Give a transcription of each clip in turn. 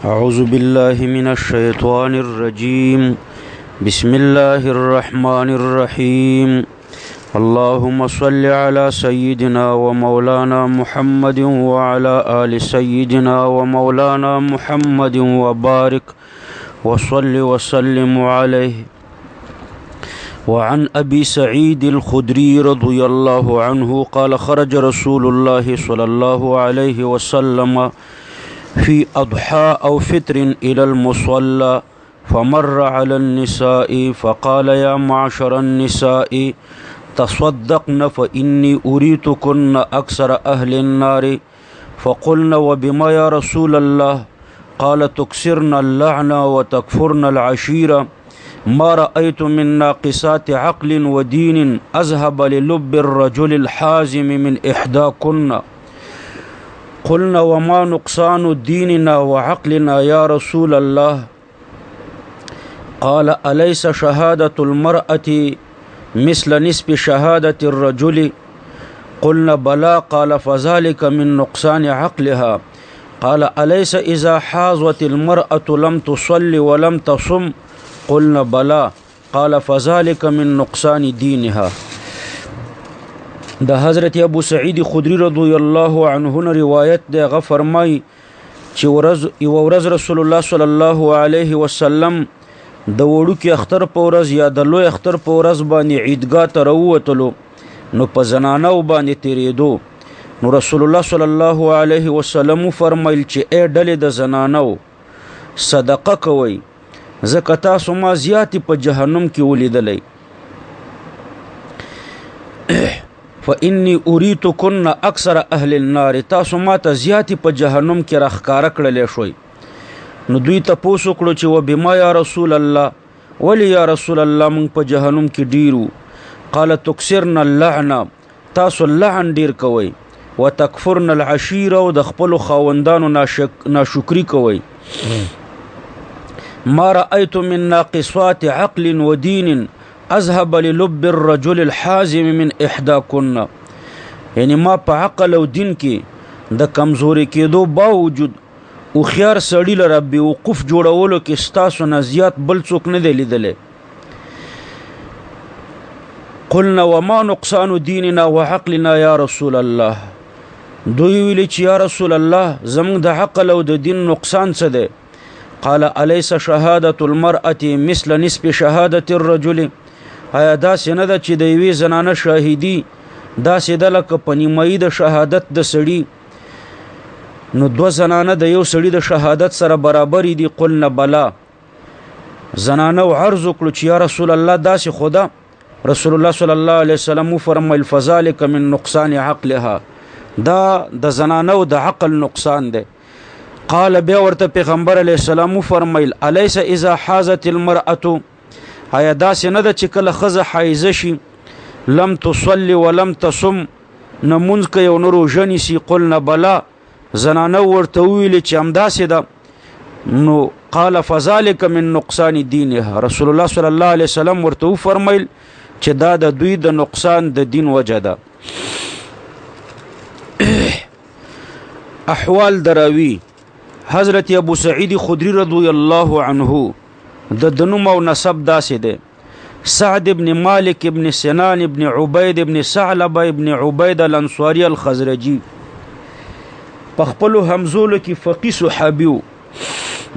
أعوذ بالله من الشيطان الرجيم. بسم الله الرحمن الرحيم. اللهم صل على سيدنا ومولانا محمد وعلى آل سيدنا ومولانا محمد وبارك وصل وسلم عليه. وعن أبي سعيد الخدري رضي الله عنه قال خرج رسول الله صلى الله عليه وسلم في أضحى أو فطر إلى المصلى فمر على النساء فقال يا معشر النساء تصدقن فإني أريتكن أكثر أهل النار. فقلن وبما يا رسول الله؟ قال تكسرن اللعن وتكفرن العشيرة. ما رأيت من ناقصات عقل ودين أذهب للب الرجل الحازم من إحداكن. قلنا وما نقصان ديننا وعقلنا يا رسول الله؟ قال أليس شهادة المرأة مثل نصف شهادة الرجل؟ قلنا بلى. قال فذلك من نقصان عقلها. قال أليس إذا حاضت المرأة لم تصلي ولم تصم؟ قلنا بلى. قال فذلك من نقصان دينها. د حضرت ابو سعید خدری رضی الله عنه روایت دی. هغه فرمای چې ورځ رسول الله صلی الله علیه وسلم د وړوکي اختر په ورځ یا د لوی اختر په ورځ باندې عیدګاه ته راووتلو، نو په زنانو باندې تیریدو. نو رسول الله صلی الله علیه وسلم فرمایل چې ای ډلې د زنانو صدقه کوئ، ځکه تاسو ما زیاتې په جهنم کې ولیدلی. فإني أريتكن أكثر أهل النار. تاسو ما ته زیاتې په جهنم کې راښکاره کړلی شوئ. نو دوی تپوس وکړو چې وبما یا رسول الله؟ ولې یا رسول الله موږ په جهنم کې ډیرو؟ قال تکسرن اللعن. تاسو لعن ډیر کوئ. وتکفرن العشیره. او د خپلو خاوندانو ناشکري کوئ. ما رأيت من ناقصات عقل ودين اذهب للب الرجل الحازم من احداكن. یعنی ما په عقل او دین کې د کمزوري کېدو باوجود او خيار سړی لره بیوقوف جوړولو کې ستاسو نه زیات بل څوک نه دی لیدلی. قلنا وما نقصان دیننا وعقلنا یا رسول الله؟ دوی ویلي چې یا رسول الله زموږ د عقل او د دین نقصان څه دی؟ قال أليس شهادة المرأة مثل نصف شهادة الرجل؟ آیا داسې نه ده چې د یوې زنانه شاهدي داسې ده لکه په نیمایي د شهادت د سړي؟ نو دوه زنانه د یو سړي د شهادت سره برابرې دي. قلنا بلا. زنانه عرض وکړو چې یا رسول الله داسې خو ده؟ رسول الله صلی الله علیه وسلم فرمایل فذلک من نقصان عقلها. دا د زنانو د عقل نقصان دی. قال بیا ورته پیغمبر علیه السلام فرمایل الیس اذا حاضت المرأة؟ آیا داسې نه ده چې کله ښځه حایزه شي لم تصلي ولم تصم، نه مونځ کوي او نه روژه نیسي؟ قلنا بلا. زنانه ورته وویلې چې همداسې ده. نو قال فذلک من نقصان دینها. رسول الله صلی الله علیه وسلم ورته وفرمیل چې دا د دوی د نقصان د دین وجه ده. احوال دراوی حضرت ابو سعید خدری رضی الله عنه د دنوم او نسب داسې دی: سعد ابن مالک ابن سنان ابن عبید ابن ثعلبه ابن عبید الانصاری الخزرجی. په خپلو همزولو کې فقی صحابي و.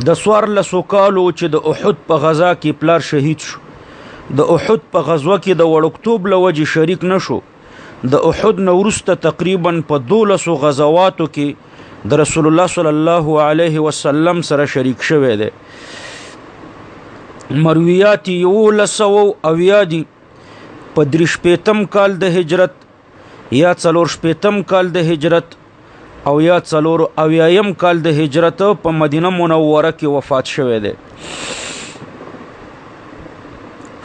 د 14 کالو چې د احد په غزا کې پلار شهید شو. د احد په غزوه کې د وړکتوب له وجې شریک نشو. د احد نه وروسته تقریبا په 12 غزواتو کې د رسول الله صلی الله علیه وسلم سره شریک شوی دی. مرویات 1100 دي. په 3 کال د هجرت یا 4 کال د هجرت او یا 4 کال د هجرت په مدینه منوره کې وفات شوی دی.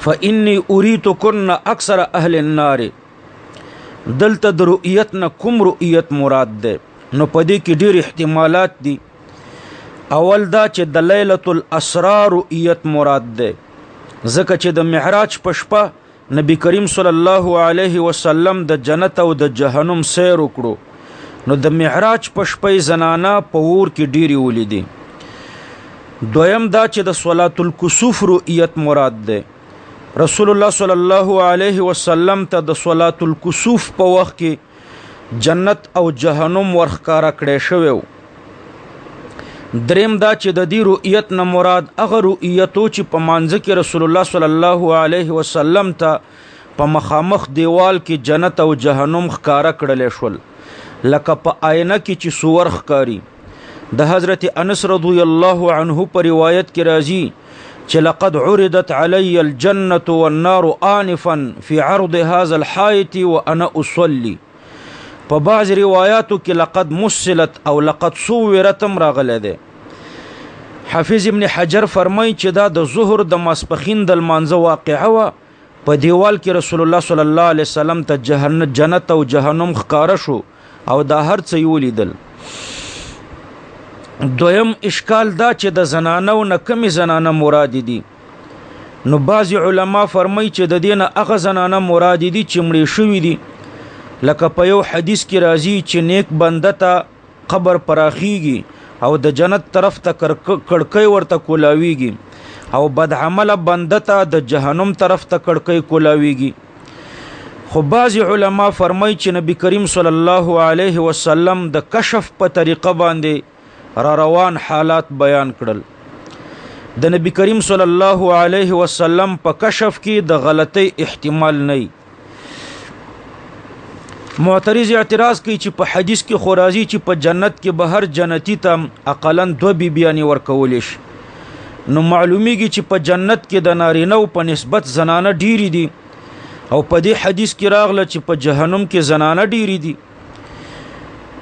فإني أريتكن أكثر أهل النار. دلته د رؤیت نه کوم رؤیت مراد ده؟ نو په دې کې ډېر احتمالات دي. اول دا چې د لیلة الاسرا رؤیت مراد ده، ځکه چې د معراج په شپه نبی کریم صلی الله علیه وسلم د جنت او د جهنم سیر وکړو. نو د معراج په شپه زنانه په اور کې ډېرې ولیدې. دویم دا چې د صلات الکسوف رؤیت مراد ده. رسول الله صلی الله علیه وسلم ته د صلات الکسوف په وخت کې جنت او جهنم ورښکاره کړی شوی و. دریم دا چې د دې رؤیت نه مراد هغه رؤیتو چې په مانځه کې رسول الله صلی الله علیه وسلم ته په مخامخ دیوال کې جنت او جهنم ښکاره کړلی شول لکه په آینه کې چې صور ښکاري. د حضرت انس رضی الله عنه په روایت کې راځي چې لقد عرضت علی الجنة والنار آنفا فی عرض هذا الحائط وانا اصلي. په بعض روایاتو کې لقد مسلت او لقد صورت هم راغلی دی. حافظ ابن حجر فرمایي چې دا د ظهر د ماسپښین د لمانځه واقعه وه. په دیوال کې رسول الله صلی الله علیه وسلم ته جنت او جهنم ښکاره شو او دا هر څه یې ولیدل. دویم اشکال دا چې د زنانو نه کمې زنانه مراد دي. نو بعضې علما فرمایي چې د دې نه هغه زنانه مراد دي چې مړې شوي دي. لکه په یو حدیث کې راځي چې نیک بنده ته قبر پراخیږي او د جنت طرف ته کړکۍ ورته کولاویږي او بد عمله بنده ته د جهنم طرف ته کړکۍ کولاویږي. خو بعضې علما فرمایي چې نبی کریم صلی الله علیه وسلم د کشف په طریقه باندې را روان حالات بیان کړل. د نبی کریم صلی الله علیه وسلم په کشف کې د غلطۍ احتمال نه. معترض اعتراض کوي چې په حدیث کې خو راځي چې په جنت کې به هر جنتی ته اقلا 2 بیبیانې ورکولی شي. نو معلومیږي چې په جنت کې د نارینهو په نسبت زنانه ډیری دي او په دې حدیث کې راغله چې په جهنم کې زنانه ډیری دي.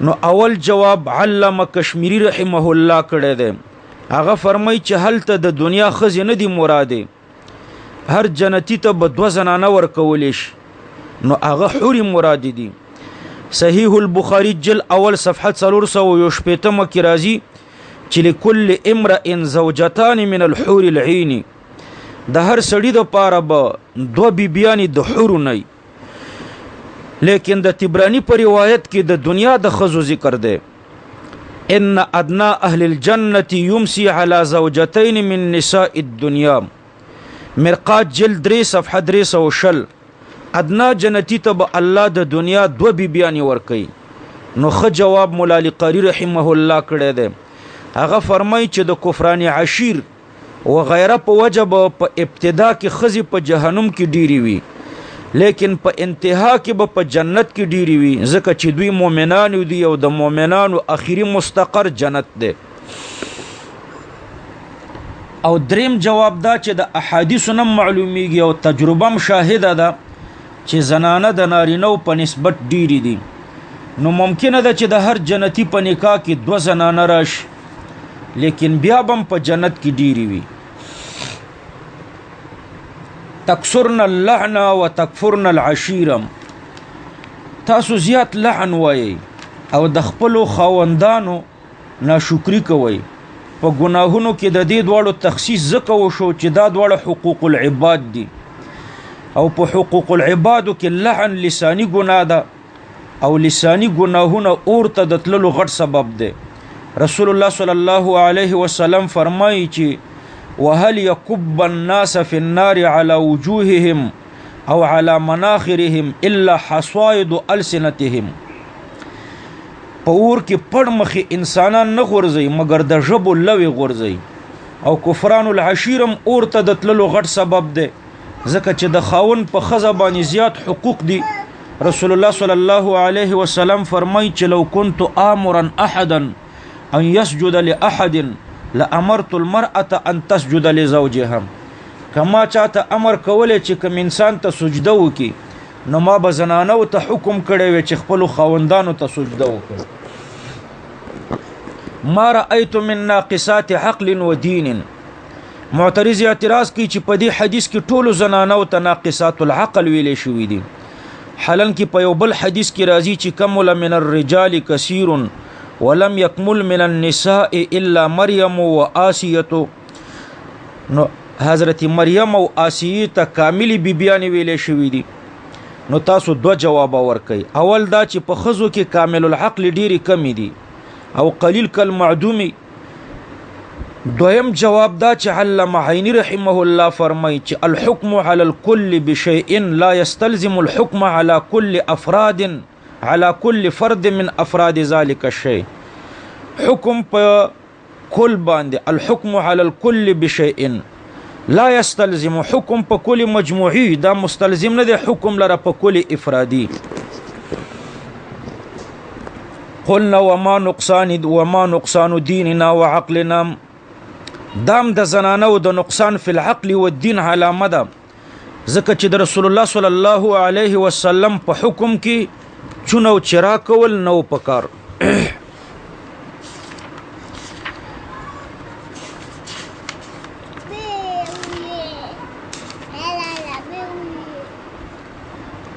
نو اول جواب علامه کشمیری رحمه الله کړی دی. هغه فرمایي چې هلته د دنیا ښځې نه دي مرادې، هر جنتی ته به 2 زنانه ورکولی شي نو هغه حورې مراد دي. صحیح البخاری جل اول صفحه 416 کې راځي چې لكل امرئ زوجتان من الحور العين. د هر سړي د پاره به 2 بیبیانې د حورو نه. لیکن د طبرانی په روایت کې د دنیا د ښځو ذکر دی. ان ادنى اهل الجنه يمسي على زوجتين من نساء الدنيا. مرقات جلد 3 صفحه 320. ادنا جنتی ته به الله د دنیا 2 بیبیانې ورکوي. نو ښه جواب مولا علی قاری رحمه الله کړی دی. هغه فرمایي چې د کفران عشیر و غیره په وجه به په ابتدا کې ښځې په جهنم کې ډیری وي لیکن په انتها کې به په جنت کې ډیری وي ځکه چې دوی مؤمنان دي او د مؤمنانو اخیری مستقر جنت دی. او دریم جواب دا چې د احادیثو نه معلومیږي او تجربه هم شاهده ده چې زنانه د نارینهو په نسبت ډیری دي. نو ممکنه ده چې د هر جنتی په نکاح کې 2 زنانه راشي لیکن بیا بم په جنت کې ډیری وي. تکسرن اللعن و تکفرن العشیر. تاسو زیات لعن وایي او د خپلو خاوندانو ناشکری کوئ. په ګناهونو کې د دې دواړو تخصیص ځکه وشو چې دا دواړه حقوق العباد دي او په حقوق العبادو کې لعن لسانی ګناه ده او لسانی ګناهونه اور ته د تللو غټ سبب دی. رسول الله صلی الله علیه وسلم فرمایي چې وهل يكب الناس في النار على وجوههم او على مناخرهم الا حصائد السنتهم. په اور کې پړ مخې انسانان نه غورځي مګر د ژبو لوی غورځي او کفران العشیرم اور ته د تللو غټ سبب دی ځکه چې د خاون په ښځه باندې زیات حقوق دي. رسول الله صلی الله علیه وسلم فرمایي چې لو كنت آمرا احدا ان يسجد لاحد لامرت المرأة ان تسجد لزوجها. کما چاته امر کولی چې کوم انسان ته سجده وکي نو ما به زنانو ته حکم کړی وي چې خپلو خاوندانو ته سجده وکړي. ما رأیت من ناقصات عقل و دین. معترض اعتراض کوي چې په دې حدیث کې ټولو زنانو ته ناقصات العقل ویلې شوي دي. حالان کې په یو بل حدیث کې راځي چې کمل من الرجال کثیر ولم يكمل من النساء الا مريم وآسیه. نو حضرت مریم او آسیه ته کاملی بیبیانې ویلې شوي دي. نو تاسو 2 جواب ورکئ. اول دا چې په ښځو کې کامل العقل ډیری کمی دي او قلیل کل معدومی. دویم جواب دا چې علامه عینی رحمه الله فرمایي چې الحكم على الكل بشيء لا يستلزم الحكم على كل افراد على كل فرد من افراد ذلك الشيء. حکم په کل باندې الحكم على الكل بشيء لا يستلزم، حکم په کل مجموعي دا مستلزم نه دی حکم لره په کل افرادي. قلنا وما نقصان ديننا وعقلنا، دام د زنانو د نقصان فی العقل والدین علامه ده، ځکه چې د رسول الله صلی الله علیه وسلم په حکم کې چونه او چرا کول نو پکار.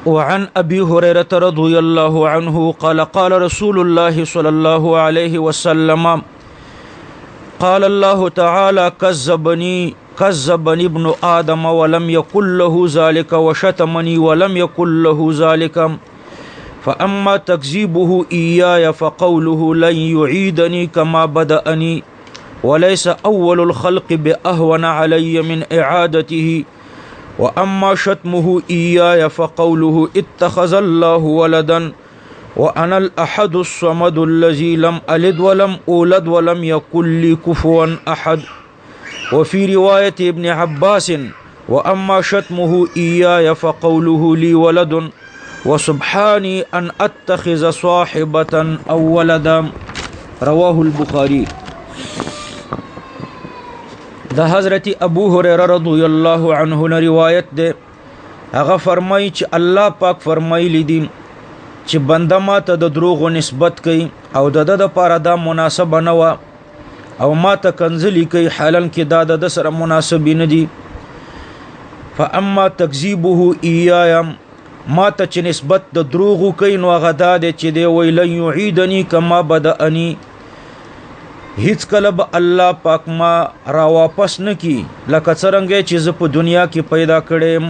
وعن أبي هريرة رضي الله عنه قال قال رسول الله صلى الله عليه وسلم قال الله تعالى كذبني ابن آدم ولم يكن له ذلك وشتمني ولم يكن له ذلك فأما تكذيبه إياي فقوله لن يعيدني كما بدأني وليس أول الخلق بأهون علي من إعادته وأما شتمه إياي فقوله اتخذ الله ولدا وأنا الأحد الصمد الذي لم ألد ولم أولد ولم يكن لي كفوا أحد. وفي رواية ابن عباس وأما شتمه إياي فقوله لي ولد وسبحاني أن أتخذ صاحبة أو ولدا. رواه البخاري. دا حضرت ابو هريره رضی الله عنه نے روایت ده، هغه فرمایي چې الله پاک فرمایلی دي چې بنده ماته د دروغ نسبت کوي او د لپاره دا مناسبه نه و او ماته کنځلي کوي حالن کې دا د سره مناسب نه دي. فاما تکذیبه ایایا، ماته چې نسبت د دروغ کوي نو هغه دا دی چې دی ویل یعیدنی کما بدأنی، هیڅ کله به الله پاک ما را واپس نه کی لکه څرنګه چې زه په دنیا کې پیدا کړم.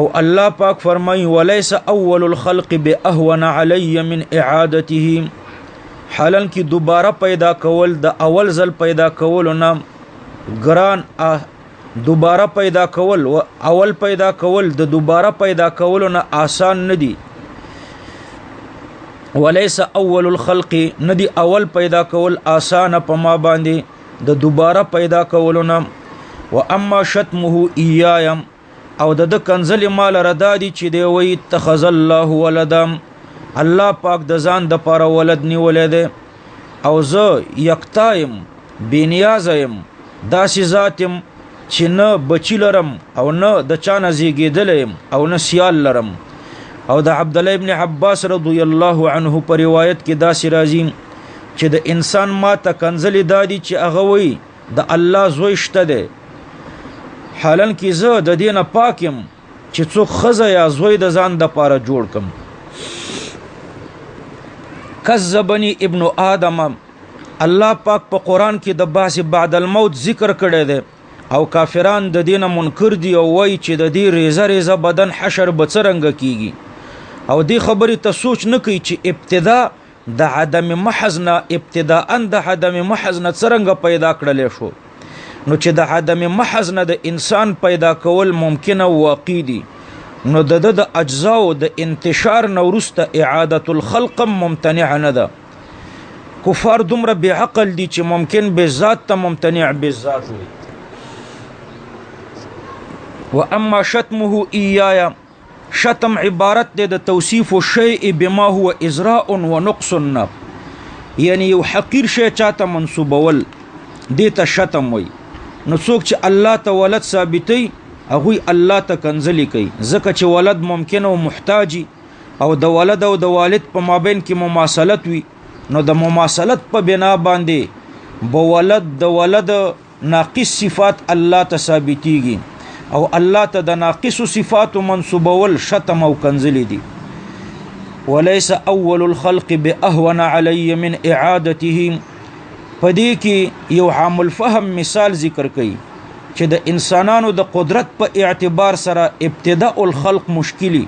او الله پاک فرمایي وليس اول الخلق باهون علي من اعادته، حالن کې دوباره پیدا کول د اول ځل پیدا کول نه ګران، دوباره پیدا کول او اول پیدا کول د دوباره پیدا کول نه آسان نه دي. وليس اول الخلق، ندی اول پیدا کول آسان په ما باندې د دوباره پیدا کولونه. و اما شتمه ایایم، او د کنزل مال ردادی چې دی وی اتخذ الله ولدا، الله پاک د ځان د پاره ولد نیولې ده، او زه یکتایم بنیازم داسې ذاتم چې نه بچی لرم او نه د چانه زیږیدلم او نه سیال لرم. او د عبد الله ابن عباس رضی الله عنه په روایت کې داسې راځي چې د انسان ماته کنزلی دادی چې هغه وی د الله زوی شته ده، حالن کې زه د دینه پاکم چې څوک خزه یا زوی د ځان د پاره جوړ کم. کذبنی ابن آدم، الله پاک په قرآن کې د بعث بعد الموت ذکر کړی دی او کافران د دینه منکر دي او وای چې د دې ریزه ریزه بدن حشر به څرنګه کیږي، او دې خبرې ته سوچ نه کوي چې ابتدا د عدم محض نه ابتداء د عدم محض نه څرنګه پیدا کړل شو. نو چې د عدم محض نه د انسان پیدا کول ممکن او واقع دي، نو د اجزاء د انتشار نه وروسته اعاده الخلق ممتنع نه ده. کفار دومره بی عقل دي چې ممکن به ذات ته ممتنع به ذات وي. و اما شتمه ایایا، شتم عبارت ده د توصیف الشیء بما هو ازراء و نقص، یعنی یو حقیر شی چاته منسوبول دې ته شتم وي. نو څوک چې الله ته ولد ثابتي هغه الله ته کنځلي کوي، ځکه چې ولد ممکن او محتاجي او د ولد او د والد په مابین کې مماثلت وي، نو د مماثلت په بنا باندې به ولد د ولد ناقص صفات الله ته ثابتيږي او الله ته د ناقص صفات منسوبول شتم او کنځلي دي. وليس اول الخلق باهون علي من اعادته، پدې کې یو عام الفهم مثال ذکر کړي چې د انسانانو د قدرت په اعتبار سره ابتداء الخلق مشکلی،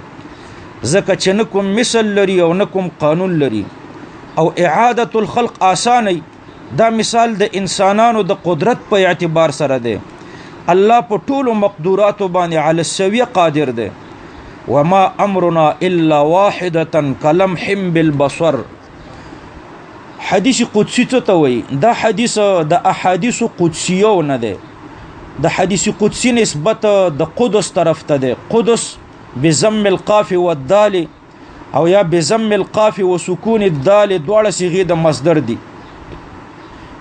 ځکه چې نه کوم مثل لري او نه کوم قانون لري، او اعاده الخلق آسانه دا مثال د انسانانو د قدرت په اعتبار سره دی. الله په ټولو مقدوراتو باندې علی السویه قادر دی. وما امرنا الا واحده کلمح بالبصر. حدیث قدسی ته وایي. دا حدیث د احادیث قدسیو نه دی. د حدیث قدسی نسبت د قدس طرف ته دی. قدس بضم القاف والدال او یا بضم القاف وسکون الدال دواړه صيغې د مصدر دي،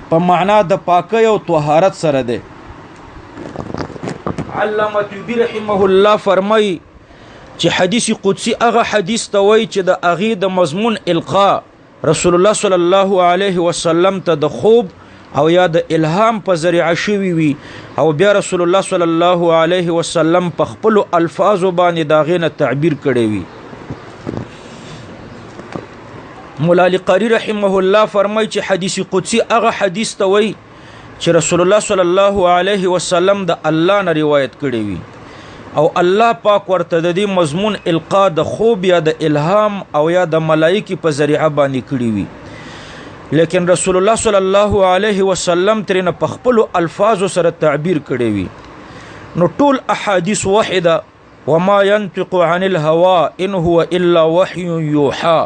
په معنا د پاکۍ او طهارت سره دی. علامه طیبی رحمه الله فرمایي چې حدیث قدسی هغه حدیث ته وایي چې د هغې د مضمون القا رسول الله صلی الله علیه وسلم ته د خوب او یا د الهام په ذریعه شوي وي، او بیا رسول الله صلی الله علیه وسلم په خپلو الفاظو باندې د هغې نه تعبیر کړی وي. مولا علی قاری رحمه الله فرمایي چې حدیث قدسی هغه حدیث ته وایي چې رسول الله صلی الله علیه وسلم د الله نه روایت کړی وي، او الله پاک ورته د دې مضمون القا د خوب یا د الهام او یا د ملائکې په ذریعه باندې کړی وي. لیکن رسول الله صلی الله علیه وسلم ترنه په خپلو الفاظو سره تعبیر کړی وي. نو ټول احادیث واحده وما ينطق عن الهوى ان هو الا وحي يوحى.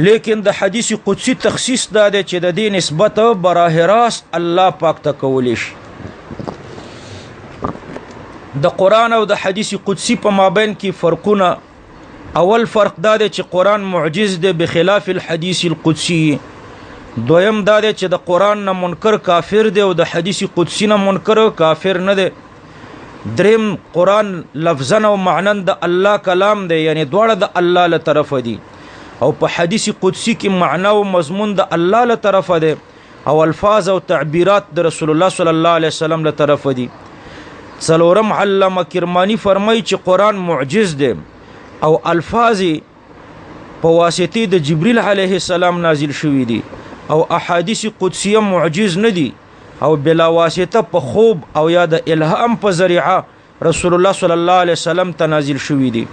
لیکن د حدیث قدسی تخصیص دا دی چې د دې نسبت براه راست الله پاک ته کولی شي. د قرآن او د حدیث قدسی په مابین کې فرقونه. اول فرق دا دی چې قرآن معجز دی بخلاف الحدیث القدسی. دویم دا دی چې د قرآن نه منکر کافر دی او د حدیث قدسی نه منکر کافر نه دی. دریم قرآن لفظا او معنا د الله کلام دی، یعنی دواړه د الله له طرفه دي، او په حدیث قدسی کې معنا او مضمون د الله له طرفه دی، او الفاظ او تعبیرات د رسول الله صلی الله علیه وسلم له طرفه دي. څلورم علامه کرمانی فرمایي چې قرآن معجز دی او الفاظ په واسطه د جبرئیل علیه السلام نازل شوي دي، او احادیث قدسیه معجز نه دي او بلا واسطه په خوب او یا د الهام په ذریعه رسول الله صلی الله علیه وسلم ته نازل شوي دي.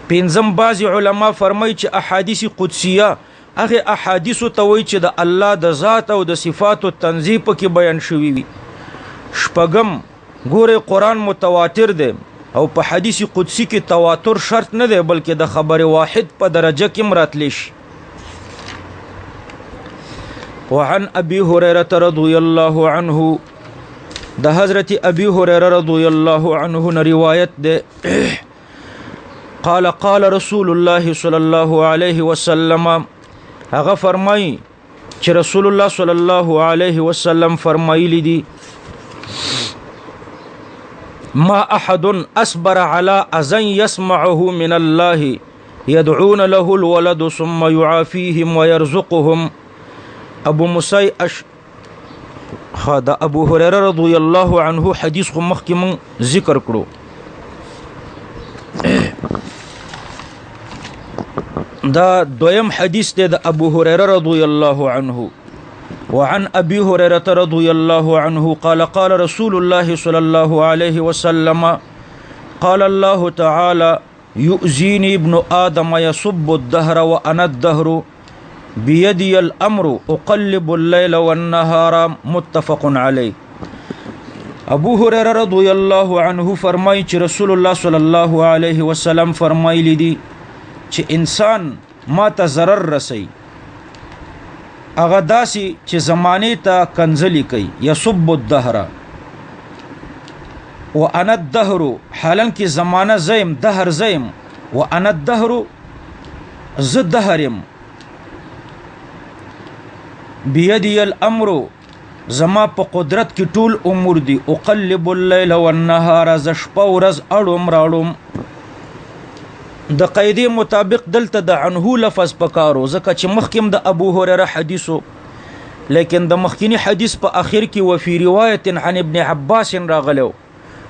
پنځم بعضی علما فرمایي چې احادیث قدسیه هغه احادیثو ته وایي چې د الله د ذات او د صفاتو تنزیه پکې بیان شوي وي. شپږم ګوره قرآن متواتر دی او په حدیث قدسی کې تواتر شرط نه دی بلکې د خبر واحد په درجه کې مراتلی شي. وعن ابي هريره رضي الله عنه، د حضرت ابي هريره رضي الله عنه روایت ده قال قال رسول الله صلى الله عليه وسلم، هغه فرمایي چې رسول الله صلی الله علیه وسلم فرمایلی دي ما احد اصبر على اذن يسمعه من الله يدعون له الولد ثم يعافيهم ويرزقهم. ابو موسی دا ابو هريره رضی الله عنه حدیث خو مخکې من ذکر کړو. دا دویم حدیث دی د ابو هريره رضی الله عنه. وعن ابي هريره رضي الله عنه قال قال رسول الله صلى الله عليه وسلم قال الله تعالى يؤذيني ابن آدم يسب الدهر وأنا الدهر بيدي الأمر أقلب الليل والنهار متفق عليه. ابو هريره رضي الله عنه فرمایي چې رسول الله صلی الله علیه وسلم فرمایلی دي چې انسان ما ته ضرر رسي اغه داسي چې زمانه ته کنزلی کوي. یسب الدهر وانا الدهر، حالان کې زمانه زیم دهر زیم، وانا الدهر ز دهرم، بيدي الامر زما په قدرت کې ټول امور دي، اقلب الليل والنهار ز شپه ورځ اړوم راړوم. د قیدې مطابق دلته د عنه لفظ پکارو ځکه چې مخکم د ابو هريره حدیثو، لیکن د مخکینی حدیث په اخر کې وفي روایت عن ابن عباس راغلو.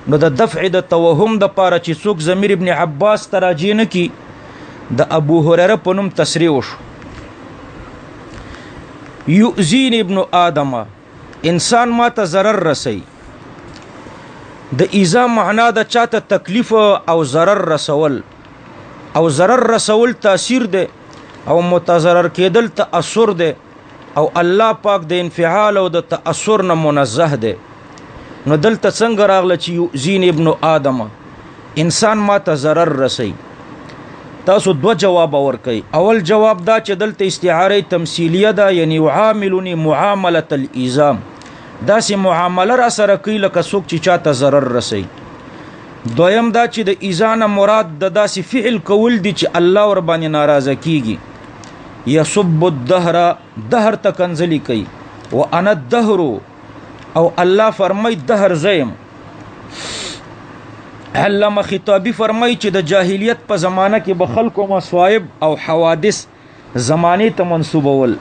نو د دفع د توهم د پاره چې څوک ضمیر ابن عباس تراجی نه کی د ابو هريره په نوم تصریح وشو. یؤذین ابن آدم، انسان ما ته ضرر رسي. د ایذا معنا د چاته تکلیف او ضرر رسول، او ضرر رسول تاثیر ده او متضرر کېدل تاثر ده. او الله پاک د انفعال او د تأثر نه منزه دی. نو دلته څنګه راغله چې یؤذین ابن آدم انسان ما ته ضرر رسی؟ تاسو دو جواب ورکئ. اول جواب دا چې دلته استعاره تمثیلیه ده، یعنی یعاملنی معامله الایذام، داسې معامله را سره کوي لکه څوک چې چاته ضرر رسی. دویم دا چې د ایذان مراد د داسې فعل کول دي چې الله ور باندې ناراضه کیږي. یسب الدهر، دهر ته کنځلي کوي. وانا الدهر، او الله فرمای دهر زیم. علامه خطابی فرمای چې د جاهلیت په زمانه کې به خلکو مصائب او حوادث زمانه ته منسوبول.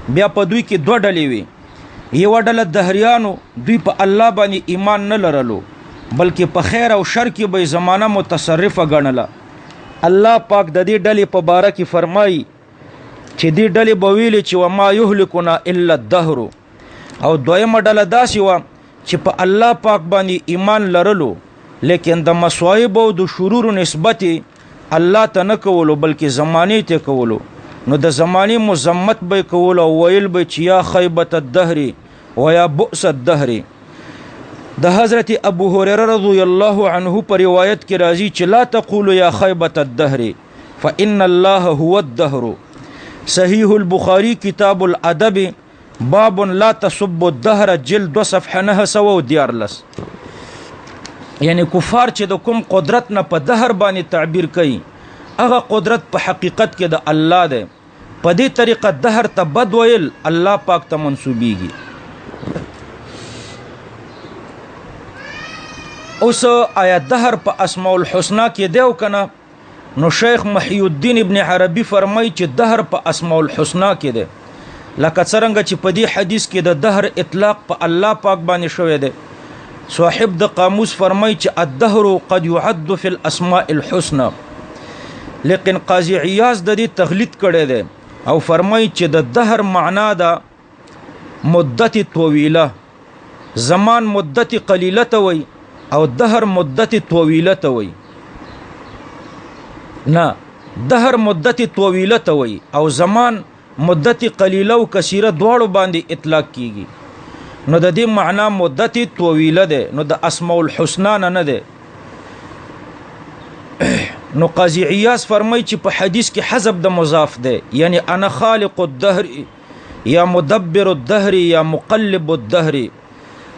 بیا په دوی کې دوه ډلې وي. یو ډله دهریانو، دوی په الله باندې ایمان نه لرلو بلکې په خیر او شر کې به زمانه متصرفه ګڼله. الله پاک د دې ډلې په باره کې فرمایي چې دې ډلې به ویلې چې وما یهلکنا الا الدهر. او دویمه ډله داسې وه چې په الله پاک باندې ایمان لرلو لیکن د مصائب او د شرور نسبت الله ته نه کولو بلکې زمانه ته کولو. نو د زمانه مذمت به کولو او ویل به چې یا خیبت الدهر و یا بؤس الدهر. د حضرت ابو هريره رضی الله عنه پر روایت کې راځي چې لا تقولوا یا خیبت الدهر فإن الله هو الدهر. صحیح البخاری کتاب الادب باب لا تسب الدهر جلد صفحه 914. یعنی کفار چې د کوم قدرت نه په دهر باندې تعبیر کوي هغه قدرت په حقیقت کې د الله دی. په دې طریقه دهر ته بد ویل الله پاک ته منسوبیږي. اوس آیا دهر په اسماء الحسنا کې دی او کنه؟ نو شیخ محی الدین ابن عربی فرمای چې دهر په اسماء الحسنا کې دی، لکه څرنګه چې په دې حدیث کې د دهر اطلاق په الله پاک باندې شوی دی. صاحب د قاموس فرمای چې الدهر قد يعد في الاسماء الحسنى، لیکن قاضی عیاض د دې تغلید کړی دی او فرمای چې د دهر معنا ده مدت طویله، زمان مدت قلیله ته وي او دهر مدت طویله ته وي. نه، دهر مدت طویله ته وي او زمان مدت قلیله او کثیره دواړو باندې اطلاق کیږي. نو د دې معنا مدت طویله ده، نو د اسماء الحسنا نه ده. نو قاضی عیاض فرمای چې په حدیث کې حذف د مضاف ده، یعنی انا خالق الدهر یا مدبر الدهر یا مقلب الدهر.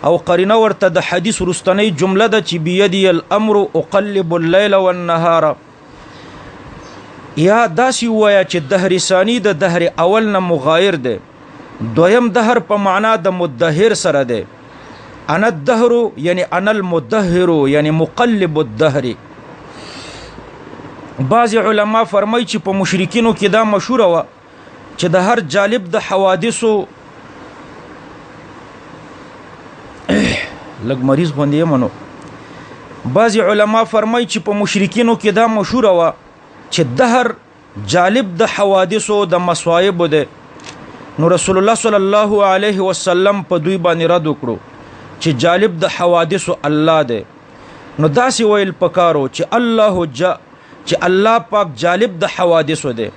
او قرینه ورته د حدیث رستنی جمله ده چې بيدی الامر اقلب الليل والنهار. یا داسی وایا چې دهر ثانی د دهر اول نه مغایر ده. دویم دهر په معنا د مدهر سره ده. انا الدهر یعنی انا المدهر یعنی مقلب الدهر. بعض علما فرمای چې په مشرکینو کې دا مشهور و چې د هر جالب د حوادثو لګ مریض باندې منو. بعض علما فرمای چې په مشرکینو کې دا مشهور و چې دهر جالب د حوادثو د مصائب ده. نو رسول الله صلی الله علیه وسلم په دوی باندې رد وکړو چې جالب د حوادثو الله ده. نو داسې ویل پکارو چې الله پاک جالب د حوادثو ده،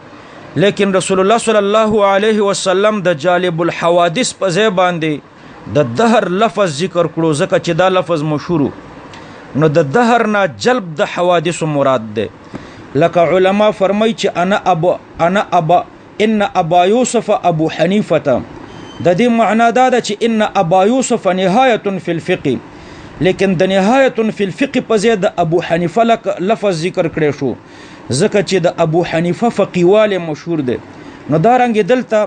لیکن رسول الله صلی الله علیه وسلم د جالب الحوادث په ځای باندې د دهر لفظ ذکر کړو ځکه چې دا لفظ مشهور. نو د دهر نه جلب د حوادث مراد ده. لکه علما فرمای چې انا ابا ان ابا یوسف ابو حنیفه، د دې معنا دا ده چې ان ابا یوسف نهایه فی الفقه، لیکن د نهایه فی الفقه په ځای د ابو حنیفه لفظ ذکر کړی شو ځکه چې د ابو حنیفه فقیواله مشهور ده. نو دا رنګ دلته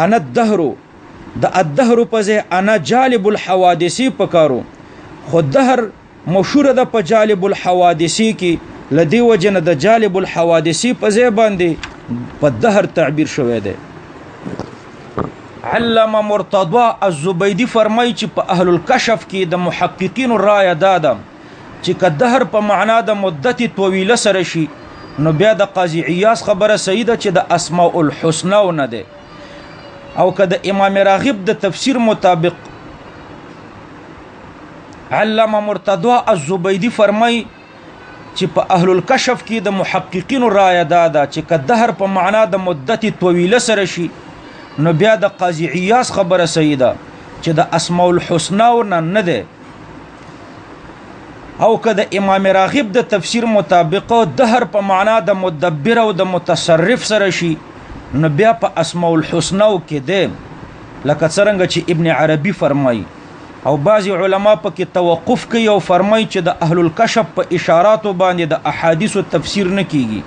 انا الدهر د الدهر په ځای انا جالب الحوادثی پکارو، خو دهر مشهور ده په جالب الحوادثی کې، لدی وجنه د جالب الحوادثی په ځای باندې په دهر تعبیر شوی دی. علامه مرتضی الزبیدی فرمای چې په اهل الکشف کې د محققین رائے داده چې که دهر په معنا د مدت طویله سره شي نو بیا د قاضی عیاض خبره صحیح ده چې د اسماء الحسنا نه ده. او که د امام راغب د تفسیر مطابق علامه مرتضی الزبیدی فرمای چې په اهل الکشف کې د محققین رائے داده چې که دهر په معنا د مدت طویله سره شي نو بیا د قاضي عیاض خبره صحیح ده چې د اسماء الحسنا نه ده، او که د امام راغب د تفسیر مطابق دهر په معنا د مدبر او د متصرف سره شي، نو بیا په اسماء الحسنا کې ده، لکه څرنګه چې ابن عربي فرمایي او بعضی علما په کې توقف کوي او فرمایي چې د اهل الکشف په اشاراتو باندې د احادیث تفسیر نه کیږي.